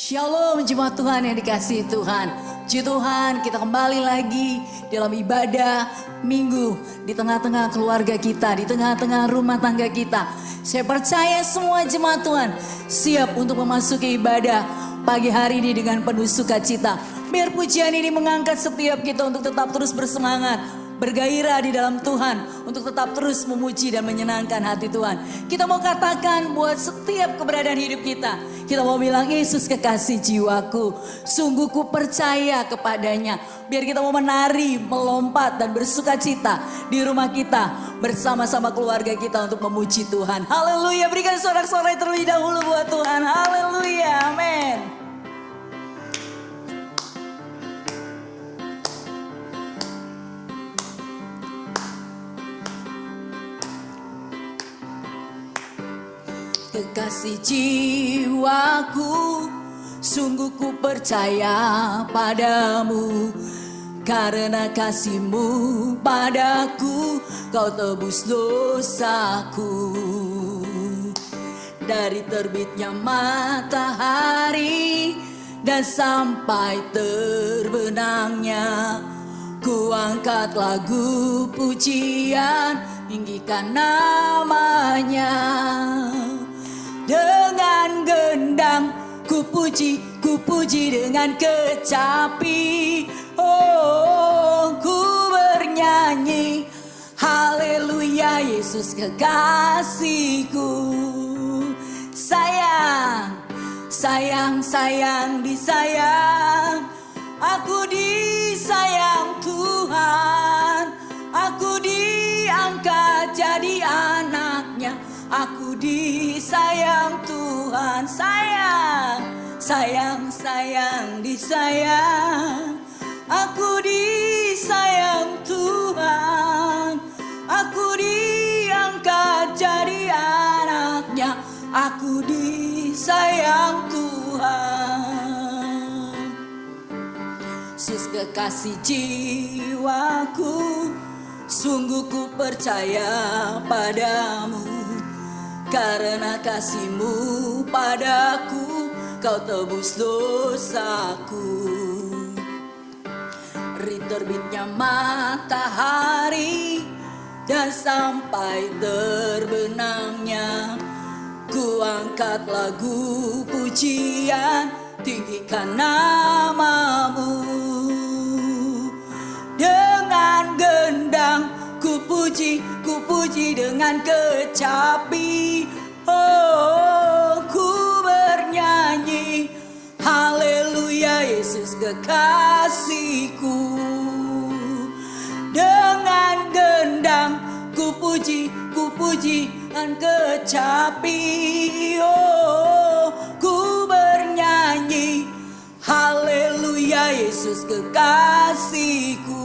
Shalom jemaat Tuhan yang dikasihi Tuhan. Puji Tuhan, kita kembali lagi dalam ibadah minggu di tengah-tengah keluarga kita, di tengah-tengah rumah tangga kita. Saya percaya semua jemaat Tuhan siap untuk memasuki ibadah pagi hari ini dengan penuh sukacita. Biar pujian ini mengangkat setiap kita untuk tetap terus bersemangat, bergairah di dalam Tuhan, untuk tetap terus memuji dan menyenangkan hati Tuhan. Kita mau katakan buat setiap keberadaan hidup kita mau bilang, Yesus kekasih jiwaku, sungguh ku percaya kepadanya. Biar kita mau menari, melompat dan bersuka cita di rumah kita bersama-sama keluarga kita untuk memuji Tuhan. Haleluya, berikan sorak-sorai terlebih dahulu buat Tuhan. Haleluya, amin. Kekasih jiwaku, sungguh ku percaya padamu. Karena kasih-Mu padaku, Kau tebus dosaku. Dari terbitnya matahari dan sampai terbenamnya, ku angkat lagu pujian, tinggikan namanya. Dengan gendang ku puji dengan kecapi. Oh, ku bernyanyi, haleluya, Yesus kekasihku. Sayang, sayang, sayang, disayang. Aku disayang Tuhan. Aku diangkat jadi anaknya. Aku disayang Tuhan. Sayang, sayang, sayang, disayang. Aku disayang Tuhan. Aku diangkat jadi anaknya. Aku disayang Tuhan. Yesus kekasih jiwaku, sungguh ku percaya padamu. Karena kasih-Mu padaku, Kau tebus dosaku. Dari terbitnya matahari dan sampai terbenamnya, ku angkat lagu pujian, tinggikan nama-Mu. Dengan gendang ku puji dengan kecapi. Oh, ku bernyanyi, haleluya, Yesus kekasihku. Dengan gendang ku puji dengan kecapi. Oh, ku bernyanyi, haleluya, Yesus kekasihku.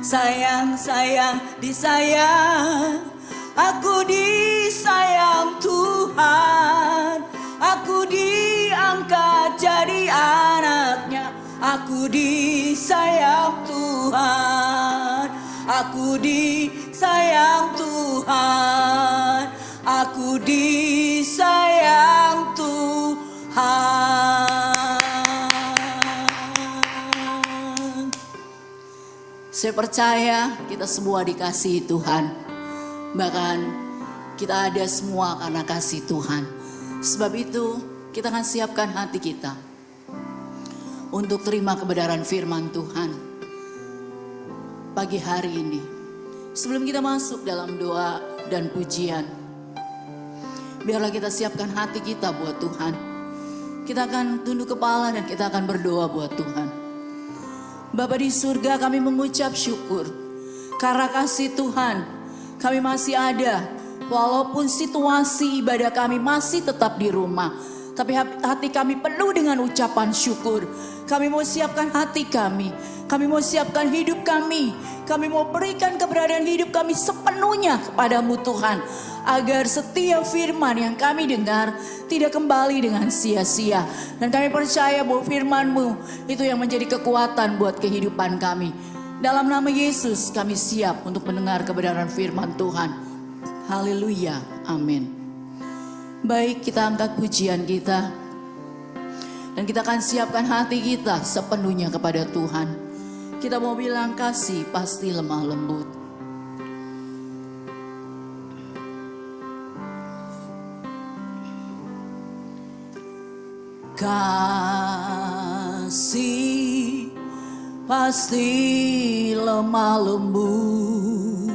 Sayang, sayang, disayang. Aku disayang Tuhan. Aku diangkat jadi anaknya. Aku disayang Tuhan. Aku disayang Tuhan. Aku disayang Tuhan. Saya percaya kita semua dikasihi Tuhan. Bahkan kita ada semua karena kasih Tuhan. Sebab itu kita akan siapkan hati kita untuk terima kebenaran firman Tuhan pagi hari ini. Sebelum kita masuk dalam doa dan pujian, biarlah kita siapkan hati kita buat Tuhan. Kita akan tunduk kepala dan kita akan berdoa buat Tuhan. Bapa di surga, kami mengucap syukur karena kasih Tuhan kami masih ada. Walaupun situasi ibadah kami masih tetap di rumah, tapi hati kami penuh dengan ucapan syukur. Kami mau siapkan hati kami mau siapkan hidup kami mau berikan keberadaan hidup kami sepenuhnya kepadamu Tuhan. Agar setiap firman yang kami dengar tidak kembali dengan sia-sia. Dan kami percaya bahwa firman-Mu itu yang menjadi kekuatan buat kehidupan kami. Dalam nama Yesus kami siap untuk mendengar kebenaran firman Tuhan. Haleluya, amin. Baik, kita angkat pujian kita. Dan kita akan siapkan hati kita sepenuhnya kepada Tuhan. Kita mau bilang kasih pasti lemah lembut. Kasih pasti lemah lembut.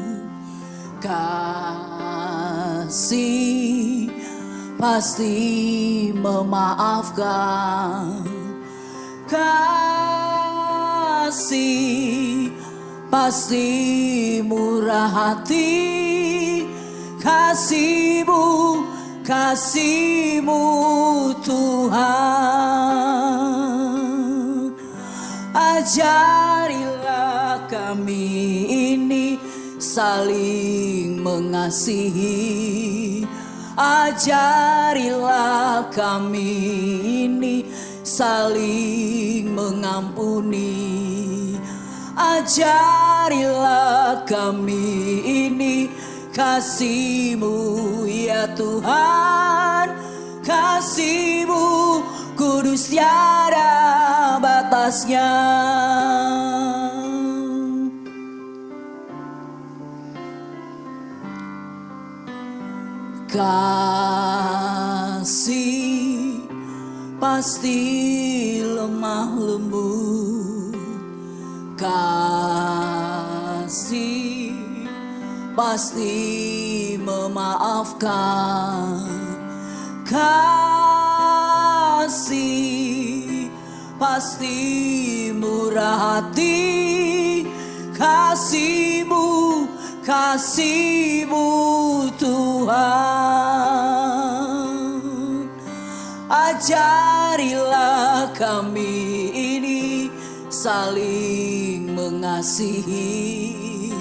Kasih pasti memaafkan. Kasih pasti murah hati. Kasih-Mu, kasih-Mu Tuhan. Ajarilah kami ini saling mengasihi. Ajarilah kami ini saling mengampuni. Ajarilah kami ini kasih-Mu ya Tuhan. Kasih-Mu kudus tiada batasnya. Kasih pasti lemah lembut. Kasih pasti memaafkan. Kasih pasti murah hati. Kasih-Mu, kasih-Mu Tuhan. Ajarilah kami ini saling mengasihi.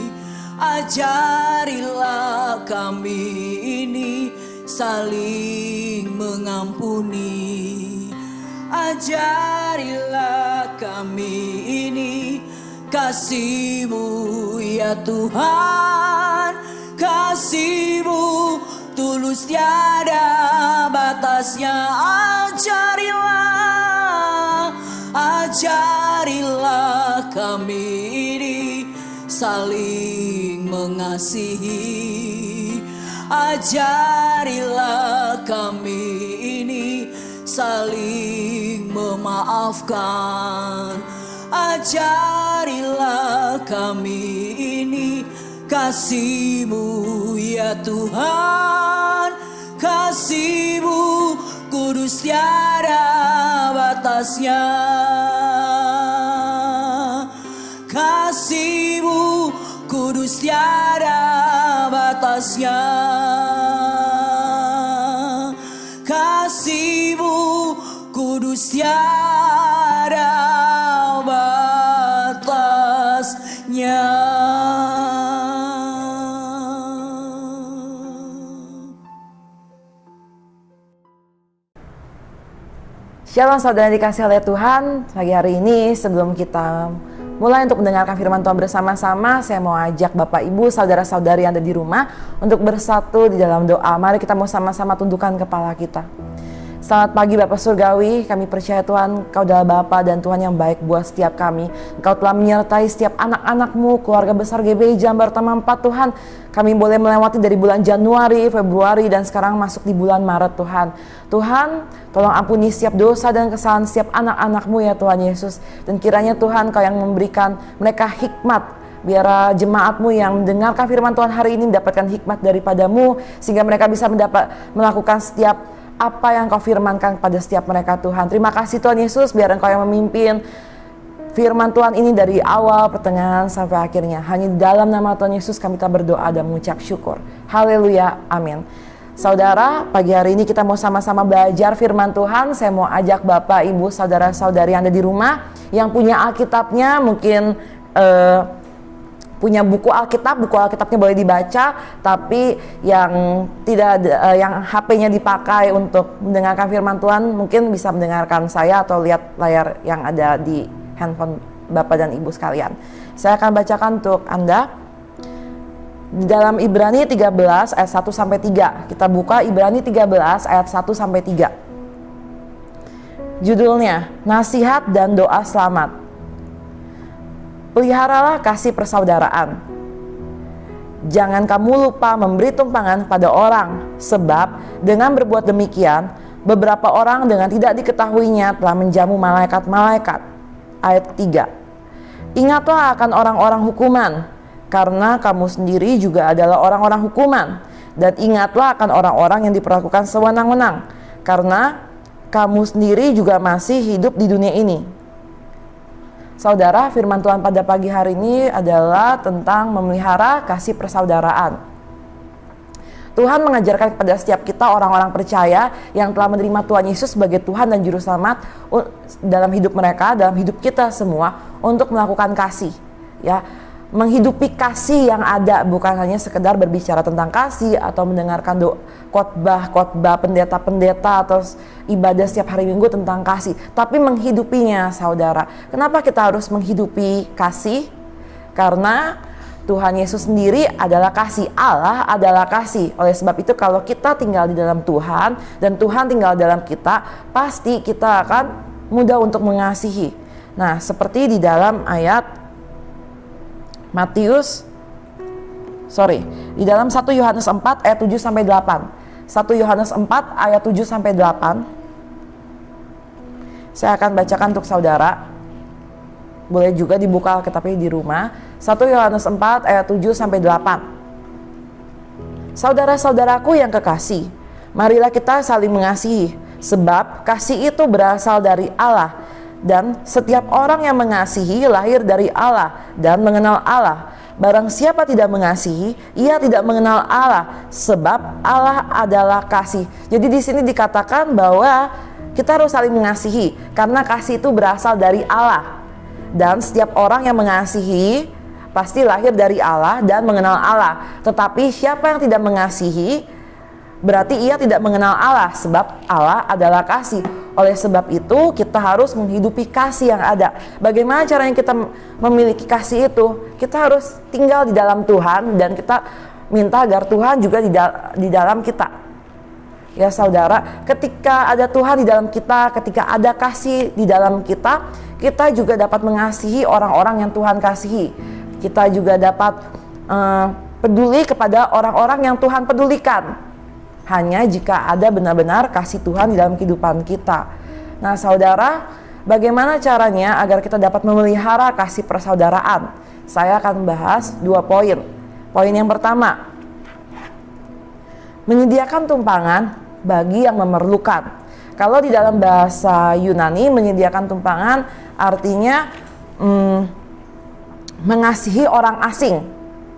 Ajarilah kami ini saling mengampuni. Ajarilah kami ini kasih-Mu ya Tuhan. Kasih-Mu tulus tiada batasnya. Ajarilah kami ini saling mengasihi. Ajarilah kami ini saling memaafkan. Ajarilah kami ini kasih-Mu ya Tuhan. Kasih-Mu kudus tiada batasnya. Kasih-Mu kudus tiada batasnya. Kasih-Mu kudus tiada batasnya. Shalom saudara dikasih oleh Tuhan. Pagi hari ini sebelum kita mulai untuk mendengarkan firman Tuhan bersama-sama, saya mau ajak Bapak Ibu, saudara-saudari yang ada di rumah untuk bersatu di dalam doa. Mari kita mau sama-sama tundukkan kepala kita. Selamat pagi Bapak Surgawi, kami percaya Tuhan Engkau adalah Bapa dan Tuhan yang baik buat setiap kami. Engkau telah menyertai setiap anak-anak-Mu, keluarga besar GBI Jambar Taman 4 Tuhan. Kami boleh melewati dari bulan Januari, Februari, dan sekarang masuk di bulan Maret Tuhan. Tuhan, tolong ampuni setiap dosa dan kesalahan setiap anak-anak-Mu ya Tuhan Yesus. Dan kiranya Tuhan Kau yang memberikan mereka hikmat, biar jemaat-Mu yang mendengarkan firman Tuhan hari ini mendapatkan hikmat daripada-Mu, sehingga mereka bisa melakukan setiap apa yang Kau firmankan kepada setiap mereka Tuhan. Terima kasih Tuhan Yesus, biar Engkau yang memimpin firman Tuhan ini dari awal, pertengahan, sampai akhirnya. Hanya di dalam nama Tuhan Yesus kami telah berdoa dan mengucap syukur. Haleluya, amin. Saudara, pagi hari ini kita mau sama-sama belajar firman Tuhan. Saya mau ajak Bapak, Ibu, saudara-saudari yang ada di rumah, yang punya Alkitabnya, mungkin punya buku Alkitabnya boleh dibaca, tapi yang tidak yang HP-nya dipakai untuk mendengarkan firman Tuhan, mungkin bisa mendengarkan saya atau lihat layar yang ada di handphone Bapak dan Ibu sekalian. Saya akan bacakan untuk Anda. Di dalam Ibrani 13 ayat 1 sampai 3. Kita buka Ibrani 13 ayat 1 sampai 3. Judulnya, Nasihat dan Doa Selamat. Peliharalah kasih persaudaraan. Jangan kamu lupa memberi tumpangan pada orang, sebab dengan berbuat demikian, beberapa orang dengan tidak diketahuinya telah menjamu malaikat-malaikat. Ayat 3. Ingatlah akan orang-orang hukuman, karena kamu sendiri juga adalah orang-orang hukuman. Dan ingatlah akan orang-orang yang diperlakukan sewenang-wenang, karena kamu sendiri juga masih hidup di dunia ini. Saudara, firman Tuhan pada pagi hari ini adalah tentang memelihara kasih persaudaraan. Tuhan mengajarkan kepada setiap kita orang-orang percaya yang telah menerima Tuhan Yesus sebagai Tuhan dan Juru Selamat dalam hidup mereka, dalam hidup kita semua, untuk melakukan kasih, ya, menghidupi kasih yang ada, bukan hanya sekedar berbicara tentang kasih atau mendengarkan khotbah pendeta-pendeta atau ibadah setiap hari Minggu tentang kasih, tapi menghidupinya, saudara. Kenapa kita harus menghidupi kasih? Karena Tuhan Yesus sendiri adalah kasih, Allah adalah kasih. Oleh sebab itu kalau kita tinggal di dalam Tuhan dan Tuhan tinggal dalam kita, pasti kita akan mudah untuk mengasihi. Nah, seperti di dalam ayat di dalam 1 Yohanes 4 ayat 7 sampai 8. 1 Yohanes 4 ayat 7 sampai 8. Saya akan bacakan untuk saudara. Boleh juga dibuka Alkitabnya di rumah. 1 Yohanes 4 ayat 7 sampai 8. Saudara-saudaraku yang kekasih, marilah kita saling mengasihi, sebab kasih itu berasal dari Allah. Dan setiap orang yang mengasihi lahir dari Allah dan mengenal Allah. Barang siapa tidak mengasihi, ia tidak mengenal Allah, sebab Allah adalah kasih. Jadi di sini dikatakan bahwa kita harus saling mengasihi, karena kasih itu berasal dari Allah. Dan setiap orang yang mengasihi pasti lahir dari Allah dan mengenal Allah. Tetapi siapa yang tidak mengasihi, berarti ia tidak mengenal Allah, sebab Allah adalah kasih. Oleh sebab itu kita harus menghidupi kasih yang ada. Bagaimana caranya kita memiliki kasih itu? Kita harus tinggal di dalam Tuhan dan kita minta agar Tuhan juga di dalam kita. Ya saudara, ketika ada Tuhan di dalam kita, ketika ada kasih di dalam kita, kita juga dapat mengasihi orang-orang yang Tuhan kasihi. Kita juga dapat peduli kepada orang-orang yang Tuhan pedulikan. Hanya jika ada benar-benar kasih Tuhan di dalam kehidupan kita. Nah saudara, bagaimana caranya agar kita dapat memelihara kasih persaudaraan? Saya akan bahas 2 poin. Poin yang pertama, menyediakan tumpangan bagi yang memerlukan. Kalau di dalam bahasa Yunani, menyediakan tumpangan artinya mengasihi orang asing,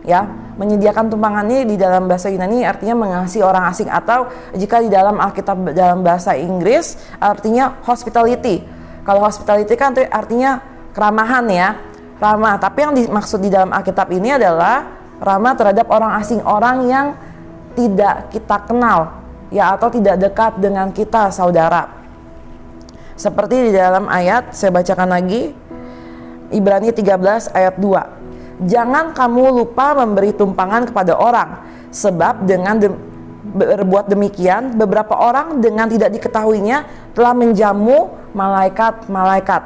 ya. Menyediakan tumpangan ini di dalam bahasa Yunani artinya mengasihi orang asing, atau jika di dalam Alkitab dalam bahasa Inggris artinya hospitality. Kalau hospitality kan artinya keramahan, ya, ramah. Tapi yang dimaksud di dalam Alkitab ini adalah ramah terhadap orang asing, orang yang tidak kita kenal, ya, atau tidak dekat dengan kita, saudara. Seperti di dalam ayat, saya bacakan lagi, Ibrani 13 ayat 2. Jangan kamu lupa memberi tumpangan kepada orang, sebab dengan berbuat demikian, beberapa orang dengan tidak diketahuinya telah menjamu malaikat-malaikat.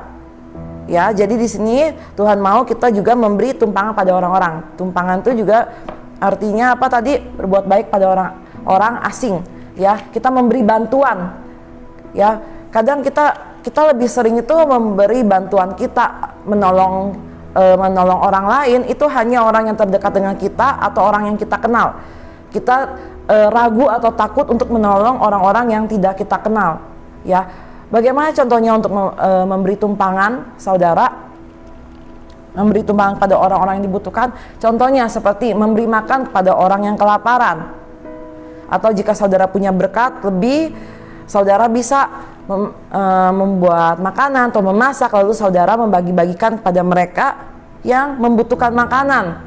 Ya, jadi di sini Tuhan mau kita juga memberi tumpangan pada orang-orang. Tumpangan itu juga artinya apa tadi? Berbuat baik pada orang asing. Ya, kita memberi bantuan. Ya, kadang kita lebih sering itu memberi bantuan kita, menolong orang lain itu hanya orang yang terdekat dengan kita atau orang yang kita kenal. Kita ragu atau takut untuk menolong orang-orang yang tidak kita kenal, ya. Bagaimana contohnya untuk memberi tumpangan, saudara? Memberi tumpangan pada orang-orang yang dibutuhkan, contohnya seperti memberi makan kepada orang yang kelaparan. Atau jika saudara punya berkat lebih, saudara bisa membuat makanan atau memasak, lalu saudara membagi-bagikan kepada mereka yang membutuhkan makanan,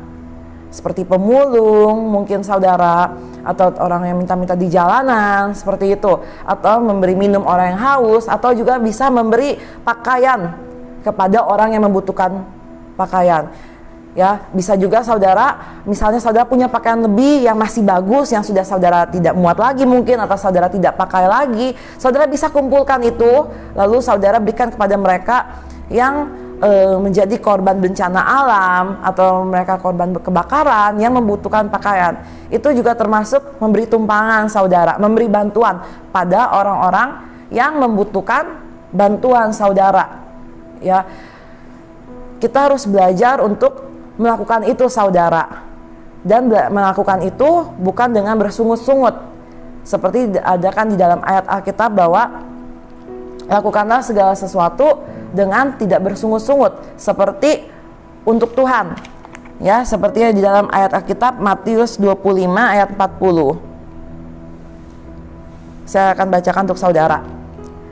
seperti pemulung mungkin saudara, atau orang yang minta-minta di jalanan, seperti itu. Atau memberi minum orang yang haus, atau juga bisa memberi pakaian kepada orang yang membutuhkan pakaian. Ya, bisa juga saudara, misalnya saudara punya pakaian lebih yang masih bagus, yang sudah saudara tidak muat lagi mungkin, atau saudara tidak pakai lagi, saudara bisa kumpulkan itu, lalu saudara berikan kepada mereka yang menjadi korban bencana alam, atau mereka korban kebakaran yang membutuhkan pakaian. Itu juga termasuk memberi tumpangan saudara, memberi bantuan pada orang-orang yang membutuhkan bantuan saudara. Ya, kita harus belajar untuk melakukan itu saudara, dan melakukan itu bukan dengan bersungut-sungut seperti ada kan di dalam ayat Alkitab bahwa lakukanlah segala sesuatu dengan tidak bersungut-sungut seperti untuk Tuhan, ya, seperti di dalam ayat Alkitab Matius 25 ayat 40. Saya akan bacakan untuk saudara.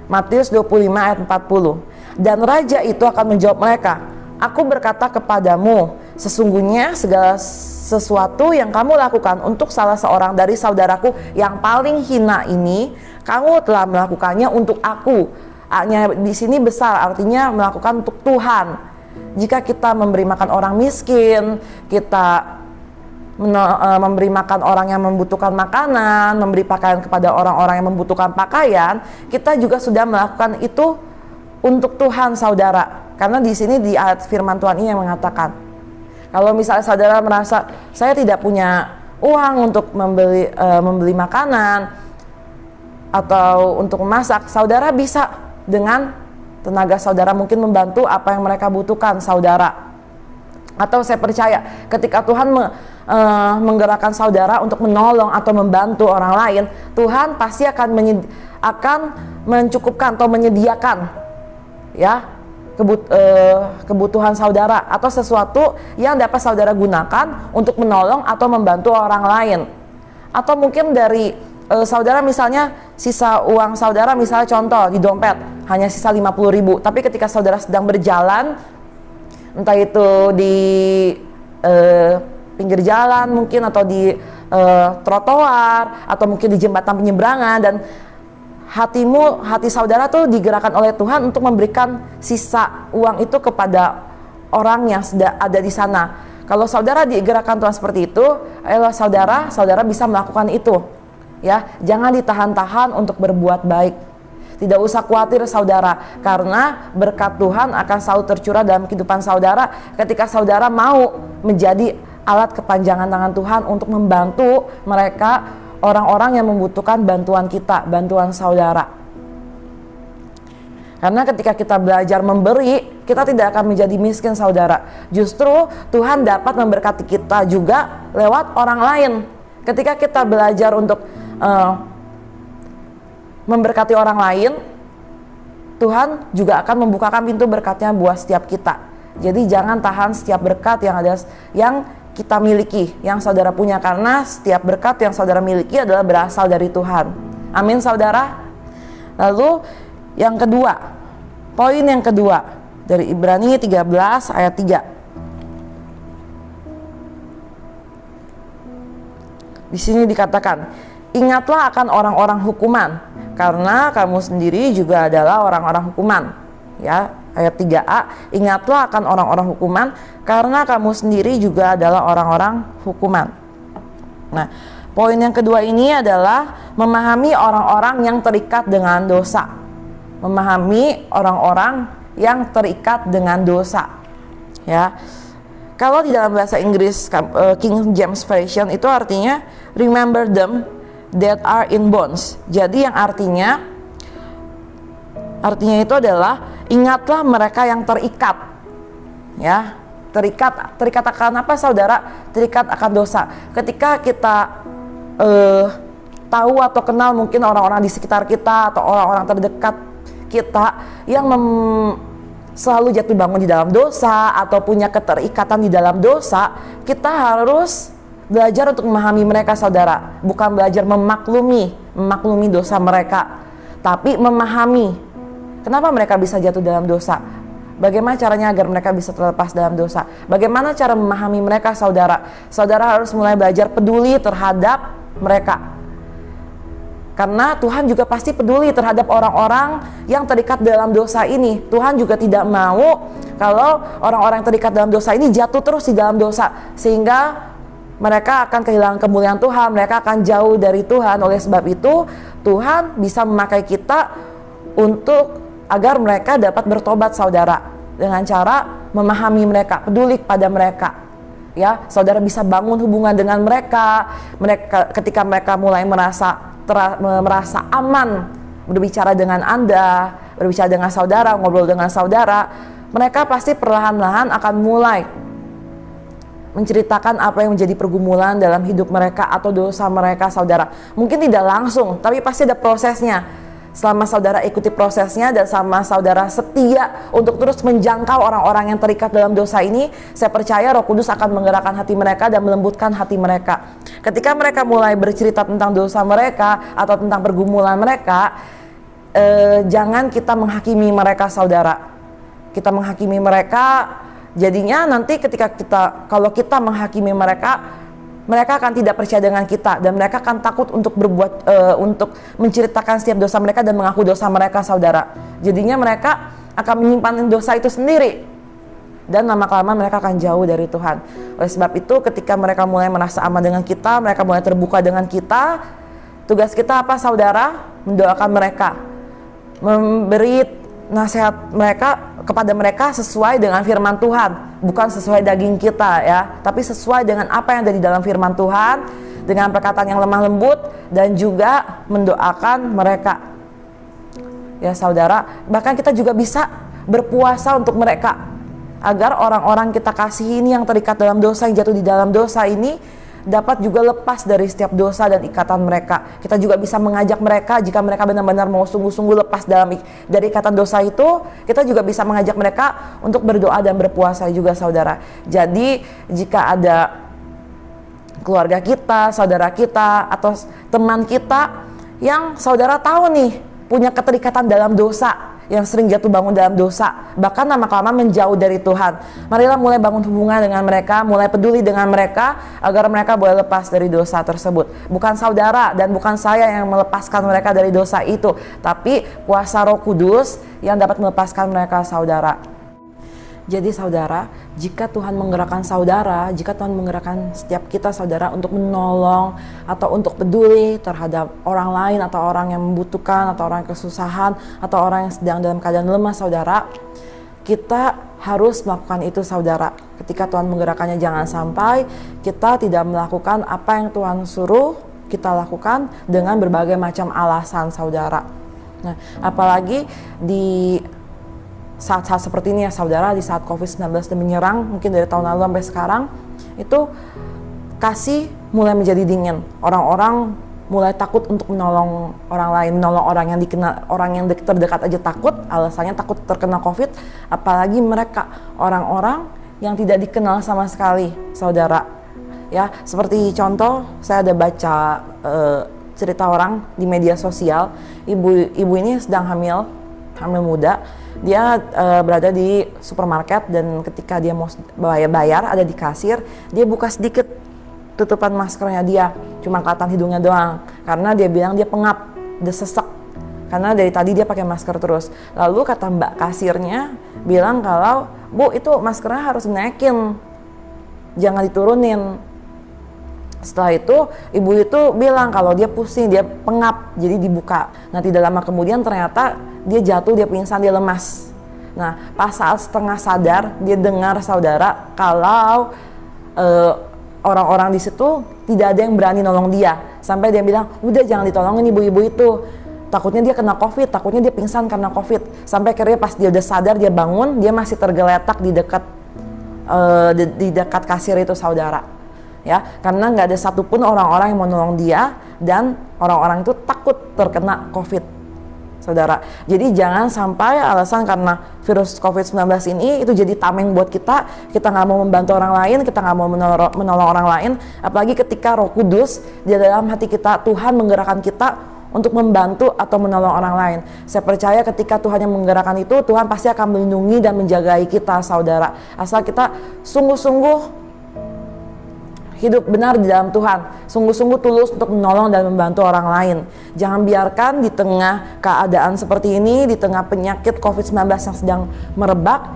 Matius 25 ayat 40. Dan raja itu akan menjawab mereka, aku berkata kepadamu, sesungguhnya segala sesuatu yang kamu lakukan untuk salah seorang dari saudaraku yang paling hina ini, kamu telah melakukannya untuk aku. A-nya di sini besar, artinya melakukan untuk Tuhan. Jika kita memberi makan orang miskin, kita memberi makan orang yang membutuhkan makanan, memberi pakaian kepada orang-orang yang membutuhkan pakaian, kita juga sudah melakukan itu untuk Tuhan saudara. Karena di sini di ayat firman Tuhan ini yang mengatakan, kalau misalnya saudara merasa saya tidak punya uang untuk membeli makanan atau untuk memasak, saudara bisa dengan tenaga saudara mungkin membantu apa yang mereka butuhkan saudara. Atau saya percaya ketika Tuhan menggerakkan saudara untuk menolong atau membantu orang lain, Tuhan pasti akan mencukupkan atau menyediakan, ya, kebutuhan saudara atau sesuatu yang dapat saudara gunakan untuk menolong atau membantu orang lain. Atau mungkin dari saudara misalnya sisa uang saudara, misalnya contoh di dompet hanya sisa 50.000, tapi ketika saudara sedang berjalan, entah itu di pinggir jalan mungkin, atau di trotoar, atau mungkin di jembatan penyeberangan, dan hati saudara tuh digerakkan oleh Tuhan untuk memberikan sisa uang itu kepada orang yang sudah ada di sana. Kalau saudara digerakkan Tuhan seperti itu, ayolah saudara bisa melakukan itu. Ya, jangan ditahan-tahan untuk berbuat baik. Tidak usah khawatir saudara, karena berkat Tuhan akan selalu tercurah dalam kehidupan saudara ketika saudara mau menjadi alat kepanjangan tangan Tuhan untuk membantu mereka, orang-orang yang membutuhkan bantuan kita, bantuan saudara. Karena ketika kita belajar memberi, kita tidak akan menjadi miskin saudara. Justru Tuhan dapat memberkati kita juga lewat orang lain. Ketika kita belajar untuk memberkati orang lain, Tuhan juga akan membukakan pintu berkatnya buat setiap kita. Jadi jangan tahan setiap berkat yang kita miliki, yang saudara punya, karena setiap berkat yang saudara miliki adalah berasal dari Tuhan. Amin saudara. Lalu yang kedua, poin yang kedua dari Ibrani 13 ayat 3. Di sini dikatakan, ingatlah akan orang-orang hukuman, karena kamu sendiri juga adalah orang-orang hukuman. Ya, ayat 3a, ingatlah akan orang-orang hukuman, karena kamu sendiri juga adalah orang-orang hukuman. Nah, poin yang kedua ini adalah memahami orang-orang yang terikat dengan dosa. Memahami orang-orang yang terikat dengan dosa. Ya. Kalau di dalam bahasa Inggris King James Version itu artinya remember them that are in bonds. Jadi yang artinya itu adalah ingatlah mereka yang terikat. Ya, terikat akan apa saudara? Terikat akan dosa. Ketika kita tahu atau kenal mungkin orang-orang di sekitar kita atau orang-orang terdekat kita yang selalu jatuh bangun di dalam dosa atau punya keterikatan di dalam dosa, kita harus belajar untuk memahami mereka saudara. Bukan belajar memaklumi dosa mereka, tapi memahami kenapa mereka bisa jatuh dalam dosa. Bagaimana caranya agar mereka bisa terlepas dalam dosa? Bagaimana cara memahami mereka saudara? Saudara harus mulai belajar peduli terhadap mereka. Karena Tuhan juga pasti peduli terhadap orang-orang yang terikat dalam dosa ini. Tuhan juga tidak mau kalau orang-orang yang terikat dalam dosa ini jatuh terus di dalam dosa, sehingga mereka akan kehilangan kemuliaan Tuhan, mereka akan jauh dari Tuhan. Oleh sebab itu, Tuhan bisa memakai kita untuk agar mereka dapat bertobat, saudara, dengan cara memahami mereka, peduli pada mereka. Ya, saudara bisa bangun hubungan dengan mereka. Ketika mereka mulai merasa aman berbicara dengan Anda, berbicara dengan saudara, ngobrol dengan saudara, mereka pasti perlahan-lahan akan mulai menceritakan apa yang menjadi pergumulan dalam hidup mereka atau dosa mereka, saudara. Mungkin tidak langsung, tapi pasti ada prosesnya. Selama saudara ikuti prosesnya dan sama saudara setia untuk terus menjangkau orang-orang yang terikat dalam dosa ini, saya percaya Roh Kudus akan menggerakkan hati mereka dan melembutkan hati mereka. Ketika mereka mulai bercerita tentang dosa mereka atau tentang pergumulan mereka, jangan kita menghakimi mereka, saudara. Kita menghakimi mereka, jadinya nanti kalau kita menghakimi mereka, mereka akan tidak percaya dengan kita dan mereka akan takut untuk untuk menceritakan setiap dosa mereka dan mengaku dosa mereka, saudara. Jadinya mereka akan menyimpan dosa itu sendiri dan lama-kelamaan mereka akan jauh dari Tuhan. Oleh sebab itu, ketika mereka mulai merasa aman dengan kita, mereka mulai terbuka dengan kita, tugas kita apa, saudara? Mendoakan mereka, memberi nasihat kepada mereka sesuai dengan firman Tuhan, bukan sesuai daging kita, ya, tapi sesuai dengan apa yang ada di dalam firman Tuhan, dengan perkataan yang lemah lembut, dan juga mendoakan mereka, ya saudara. Bahkan kita juga bisa berpuasa untuk mereka, agar orang-orang kita kasihi ini yang terikat dalam dosa, yang jatuh di dalam dosa ini dapat juga lepas dari setiap dosa dan ikatan mereka. Kita juga bisa mengajak mereka, jika mereka benar-benar mau sungguh-sungguh lepas dari ikatan dosa itu, kita juga bisa mengajak mereka untuk berdoa dan berpuasa juga, saudara. Jadi jika ada keluarga kita, saudara kita, atau teman kita yang saudara tahu nih punya keterikatan dalam dosa, yang sering jatuh bangun dalam dosa, bahkan lama-kelamaan menjauh dari Tuhan, marilah mulai bangun hubungan dengan mereka, mulai peduli dengan mereka, agar mereka boleh lepas dari dosa tersebut. Bukan saudara dan bukan saya yang melepaskan mereka dari dosa itu, tapi kuasa Roh Kudus yang dapat melepaskan mereka, saudara. Jadi saudara, jika Tuhan menggerakkan saudara, jika Tuhan menggerakkan setiap kita, saudara, untuk menolong atau untuk peduli terhadap orang lain atau orang yang membutuhkan atau orang yang kesusahan atau orang yang sedang dalam keadaan lemah, saudara, kita harus melakukan itu, saudara. Ketika Tuhan menggerakkannya, jangan sampai kita tidak melakukan apa yang Tuhan suruh kita lakukan dengan berbagai macam alasan, saudara. Nah, apalagi di saat-saat seperti ini, ya saudara, di saat COVID-19 menyerang, mungkin dari tahun lalu sampai sekarang, itu kasih mulai menjadi dingin. Orang-orang mulai takut untuk menolong orang lain, menolong orang yang dikenal, orang yang terdekat aja takut, alasannya takut terkena COVID, apalagi mereka, orang-orang yang tidak dikenal sama sekali, saudara. Ya, seperti contoh, saya ada baca cerita orang di media sosial, ibu ini sedang hamil muda. Dia berada di supermarket dan ketika dia mau bayar ada di kasir, dia buka sedikit tutupan maskernya dia, cuma kelihatan hidungnya doang, karena dia bilang dia pengap, dia sesek, karena dari tadi dia pakai masker terus. Lalu kata mbak kasirnya bilang kalau, "Bu, itu maskernya harus dinaikin, jangan diturunin." Setelah itu ibu itu bilang kalau dia pusing, dia pengap, jadi dibuka. Nah, tidak lama kemudian ternyata dia jatuh, dia pingsan, dia lemas. Nah, pas saat setengah sadar, dia dengar, saudara, kalau orang-orang di situ tidak ada yang berani nolong dia. Sampai dia bilang, "Udah, jangan ditolongin ibu-ibu itu. Takutnya dia kena COVID, takutnya dia pingsan karena COVID." Sampai akhirnya pas dia udah sadar, dia bangun, dia masih tergeletak di dekat kasir itu, saudara. Ya, karena nggak ada satupun orang-orang yang mau nolong dia dan orang-orang itu takut terkena COVID, saudara. Jadi jangan sampai alasan karena virus COVID-19 ini itu jadi tameng buat kita nggak mau membantu orang lain, kita nggak mau menolong orang lain, apalagi ketika Roh Kudus di dalam hati kita, Tuhan menggerakkan kita untuk membantu atau menolong orang lain. Saya percaya ketika Tuhan yang menggerakkan itu, Tuhan pasti akan melindungi dan menjagai kita, saudara. Asal kita sungguh-sungguh hidup benar di dalam Tuhan, sungguh-sungguh tulus untuk menolong dan membantu orang lain. Jangan biarkan di tengah keadaan seperti ini, di tengah penyakit COVID-19 yang sedang merebak,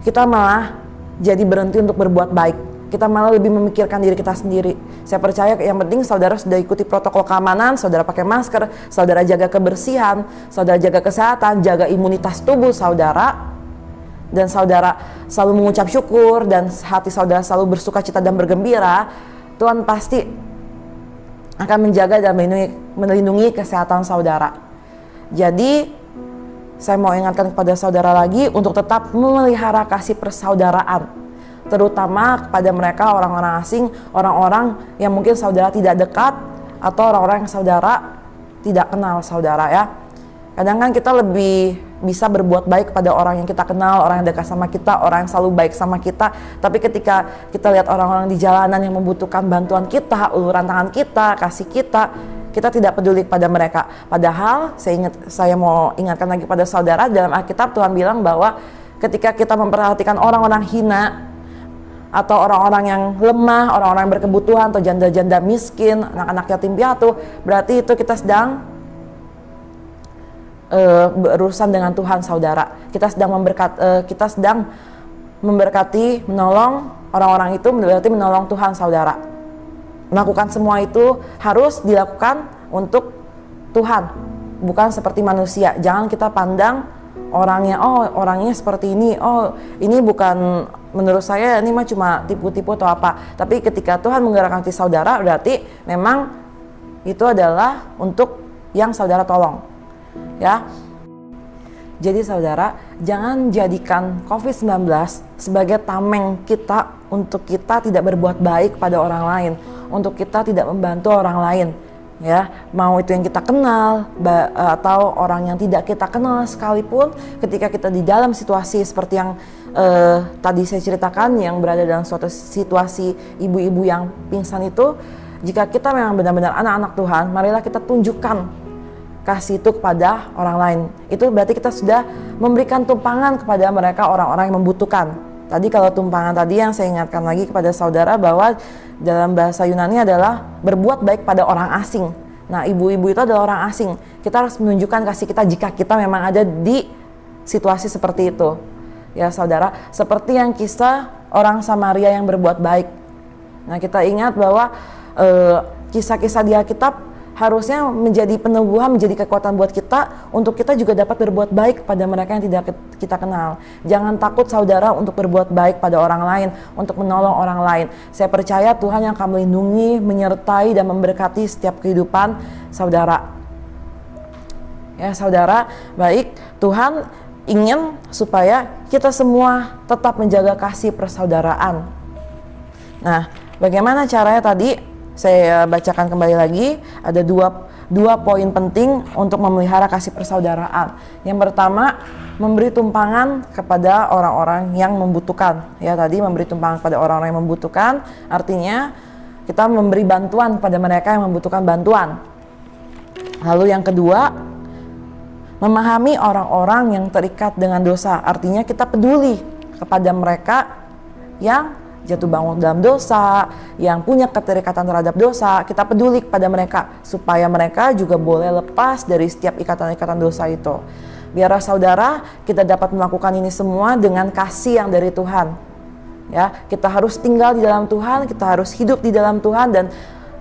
kita malah jadi berhenti untuk berbuat baik. Kita malah lebih memikirkan diri kita sendiri. Saya percaya yang penting saudara sudah ikuti protokol keamanan, saudara pakai masker, saudara jaga kebersihan, saudara jaga kesehatan, jaga imunitas tubuh saudara, dan saudara selalu mengucap syukur dan hati saudara selalu bersuka cita dan bergembira. Tuhan pasti akan menjaga dan melindungi kesehatan saudara. Jadi saya mau ingatkan kepada saudara lagi untuk tetap memelihara kasih persaudaraan, terutama kepada mereka orang-orang asing, orang-orang yang mungkin saudara tidak dekat, atau orang-orang yang saudara tidak kenal saudara ya. Kadang kan kita lebih bisa berbuat baik pada orang yang kita kenal, orang yang dekat sama kita, orang yang selalu baik sama kita. Tapi ketika kita lihat orang-orang di jalanan yang membutuhkan bantuan kita, uluran tangan kita, kasih kita tidak peduli pada mereka. Padahal saya mau ingatkan lagi pada saudara, dalam Alkitab Tuhan bilang bahwa ketika kita memperhatikan orang-orang hina, atau orang-orang yang lemah, orang-orang yang berkebutuhan, atau janda-janda miskin, anak-anak yatim piatu, berarti itu kita sedang berurusan dengan Tuhan saudara. Kita sedang memberkati, menolong orang-orang itu, berarti menolong Tuhan saudara. Melakukan semua itu harus dilakukan untuk Tuhan, bukan seperti manusia. Jangan kita pandang orangnya, oh orangnya seperti ini, oh ini bukan, menurut saya ini mah cuma tipu-tipu atau apa. Tapi ketika Tuhan menggerakkan hati saudara, berarti memang itu adalah untuk yang saudara tolong. Ya, jadi saudara, jangan jadikan COVID-19 sebagai tameng kita untuk kita tidak berbuat baik pada orang lain, untuk kita tidak membantu orang lain. Ya, mau itu yang kita kenal atau orang yang tidak kita kenal sekalipun, ketika kita di dalam situasi seperti yang tadi saya ceritakan, yang berada dalam suatu situasi ibu-ibu yang pingsan itu, jika kita memang benar-benar anak-anak Tuhan, marilah kita tunjukkan kasih itu kepada orang lain. Itu berarti kita sudah memberikan tumpangan kepada mereka, orang-orang yang membutuhkan. Tadi kalau tumpangan tadi yang saya ingatkan lagi kepada saudara bahwa dalam bahasa Yunani adalah berbuat baik pada orang asing. Nah, ibu-ibu itu adalah orang asing. Kita harus menunjukkan kasih kita jika kita memang ada di situasi seperti itu. Ya saudara, seperti yang kisah orang Samaria yang berbuat baik. Nah, kita ingat bahwa kisah-kisah di Alkitab harusnya menjadi peneguhan, menjadi kekuatan buat kita untuk kita juga dapat berbuat baik pada mereka yang tidak kita kenal. Jangan takut saudara untuk berbuat baik pada orang lain, untuk menolong orang lain. Saya percaya Tuhan yang akan melindungi, menyertai dan memberkati setiap kehidupan saudara. Ya saudara, baik, Tuhan ingin supaya kita semua tetap menjaga kasih persaudaraan. Nah, bagaimana caranya tadi? Saya bacakan kembali lagi, ada dua poin penting untuk memelihara kasih persaudaraan. Yang pertama, memberi tumpangan kepada orang-orang yang membutuhkan. Ya, tadi memberi tumpangan kepada orang-orang yang membutuhkan, artinya kita memberi bantuan kepada mereka yang membutuhkan bantuan. Lalu yang kedua, memahami orang-orang yang terikat dengan dosa, artinya kita peduli kepada mereka yang jatuh bangun dalam dosa, yang punya keterikatan terhadap dosa. Kita peduli kepada mereka supaya mereka juga boleh lepas dari setiap ikatan-ikatan dosa itu. Biar saudara, kita dapat melakukan ini semua dengan kasih yang dari Tuhan. Ya, kita harus tinggal di dalam Tuhan, kita harus hidup di dalam Tuhan, dan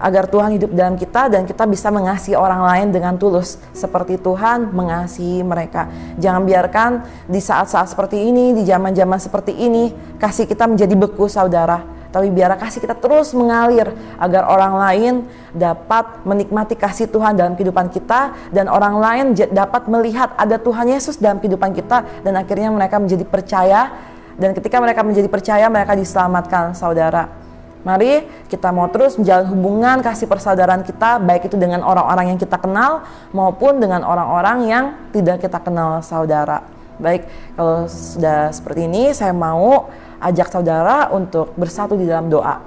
agar Tuhan hidup dalam kita dan kita bisa mengasihi orang lain dengan tulus seperti Tuhan mengasihi mereka. Jangan biarkan di saat-saat seperti ini, di zaman-zaman seperti ini, kasih kita menjadi beku saudara. Tapi biar kasih kita terus mengalir agar orang lain dapat menikmati kasih Tuhan dalam kehidupan kita, dan orang lain dapat melihat ada Tuhan Yesus dalam kehidupan kita, dan akhirnya mereka menjadi percaya, dan ketika mereka menjadi percaya mereka diselamatkan saudara. Mari kita mau terus menjalin hubungan kasih persaudaraan kita, baik itu dengan orang-orang yang kita kenal maupun dengan orang-orang yang tidak kita kenal saudara. Baik, kalau sudah seperti ini, saya mau ajak saudara untuk bersatu di dalam doa.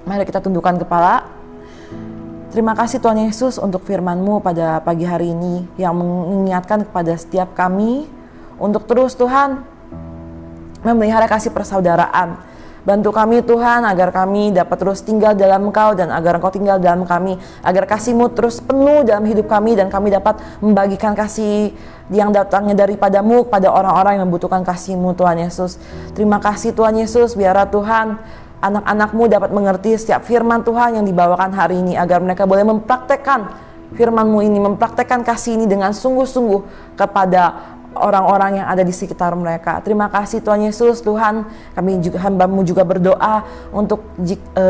Mari kita tundukkan kepala. Terima kasih Tuhan Yesus untuk firman-Mu pada pagi hari ini yang mengingatkan kepada setiap kami untuk terus Tuhan memelihara kasih persaudaraan. Bantu kami Tuhan agar kami dapat terus tinggal dalam Engkau dan agar Engkau tinggal dalam kami, agar kasih-Mu terus penuh dalam hidup kami dan kami dapat membagikan kasih yang datangnya daripadamu kepada orang-orang yang membutuhkan kasih-Mu Tuhan Yesus. Terima kasih Tuhan Yesus, biarlah Tuhan anak-anak-Mu dapat mengerti setiap firman Tuhan yang dibawakan hari ini, agar mereka boleh mempraktekkan firman-Mu ini, mempraktekkan kasih ini dengan sungguh-sungguh kepada orang-orang yang ada di sekitar mereka. Terima kasih Tuhan Yesus. Tuhan, kami juga hamba-Mu juga berdoa untuk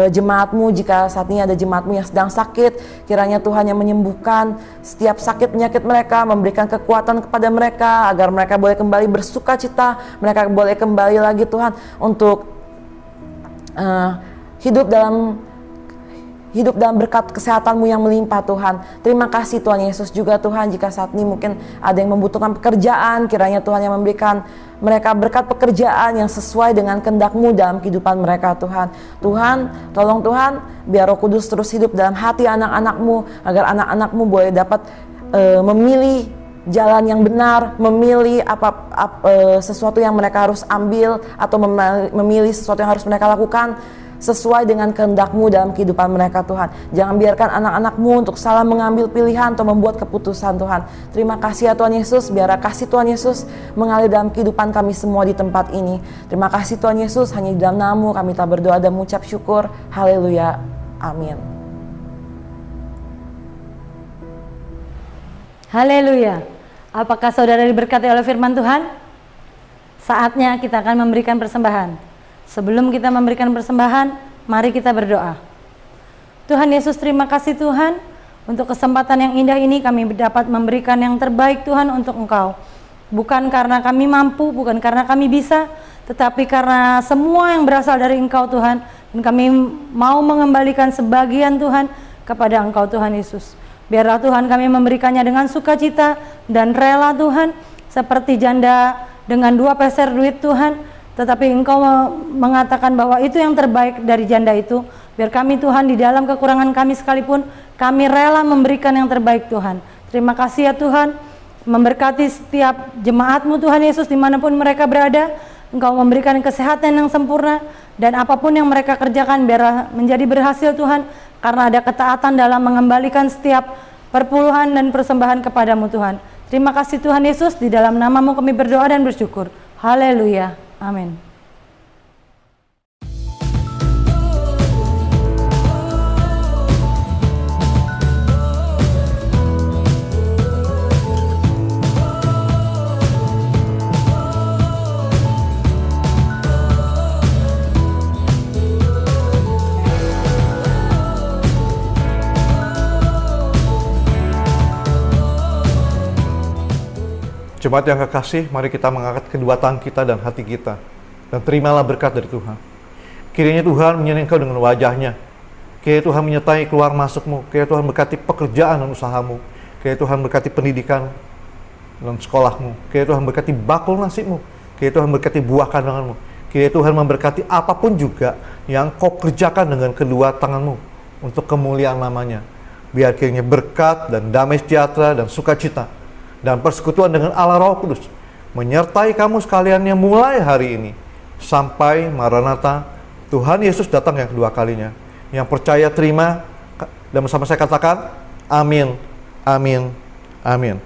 jemaat-Mu, jika saat ini ada jemaat-Mu yang sedang sakit, kiranya Tuhan yang menyembuhkan setiap sakit penyakit mereka, memberikan kekuatan kepada mereka agar mereka boleh kembali bersuka cita, mereka boleh kembali lagi Tuhan untuk hidup dalam berkat kesehatan-Mu yang melimpah Tuhan. Terima kasih Tuhan Yesus juga Tuhan, jika saat ini mungkin ada yang membutuhkan pekerjaan, kiranya Tuhan yang memberikan mereka berkat pekerjaan yang sesuai dengan kehendak-Mu dalam kehidupan mereka Tuhan. Tuhan, tolong Tuhan, biar Roh Kudus terus hidup dalam hati anak-anak-Mu, agar anak-anak-Mu boleh dapat memilih jalan yang benar, memilih sesuatu yang mereka harus ambil, atau memilih sesuatu yang harus mereka lakukan sesuai dengan kehendak-Mu dalam kehidupan mereka Tuhan. Jangan biarkan anak-anak-Mu untuk salah mengambil pilihan atau membuat keputusan Tuhan. Terima kasih ya Tuhan Yesus, biar kasih Tuhan Yesus mengalir dalam kehidupan kami semua di tempat ini. Terima kasih Tuhan Yesus, hanya di dalam nama-Mu kami telah berdoa dan mengucap syukur. Haleluya, amin. Haleluya. Apakah saudara diberkati oleh firman Tuhan? Saatnya kita akan memberikan persembahan. Sebelum kita memberikan persembahan, mari kita berdoa. Tuhan Yesus, terima kasih Tuhan untuk kesempatan yang indah ini, kami dapat memberikan yang terbaik Tuhan untuk Engkau. Bukan karena kami mampu, bukan karena kami bisa, tetapi karena semua yang berasal dari Engkau Tuhan. Dan kami mau mengembalikan sebagian Tuhan kepada Engkau Tuhan Yesus. Biarlah Tuhan kami memberikannya dengan sukacita dan rela Tuhan, seperti janda dengan 2 peser duit Tuhan. Tetapi Engkau mengatakan bahwa itu yang terbaik dari janda itu. Biar kami Tuhan di dalam kekurangan kami sekalipun, kami rela memberikan yang terbaik Tuhan. Terima kasih ya Tuhan, memberkati setiap jemaat-Mu Tuhan Yesus dimanapun mereka berada. Engkau memberikan kesehatan yang sempurna, dan apapun yang mereka kerjakan biar menjadi berhasil Tuhan, karena ada ketaatan dalam mengembalikan setiap perpuluhan dan persembahan kepadamu Tuhan. Terima kasih Tuhan Yesus, di dalam nama-Mu kami berdoa dan bersyukur. Haleluya. Amin. Jemaat yang kekasih, mari kita mengangkat kedua tangan kita dan hati kita, dan terimalah berkat dari Tuhan. Kiranya Tuhan menyertai engkau dengan wajahnya. Kiranya Tuhan menyertai keluar masukmu. Kiranya Tuhan berkati pekerjaan dan usahamu. Kiranya Tuhan berkati pendidikan dan sekolahmu. Kiranya Tuhan berkati bakul nasimu. Kiranya Tuhan berkati buah kandunganmu. Kiranya Tuhan memberkati apapun juga yang kau kerjakan dengan kedua tanganmu untuk kemuliaan namanya. Biar kiranya berkat dan damai sejahtera dan sukacita dan persekutuan dengan Allah Roh Kudus menyertai kamu sekalian yang mulai hari ini sampai Maranatha, Tuhan Yesus datang yang kedua kalinya. Yang percaya terima, dan bersama saya katakan amin, amin, amin.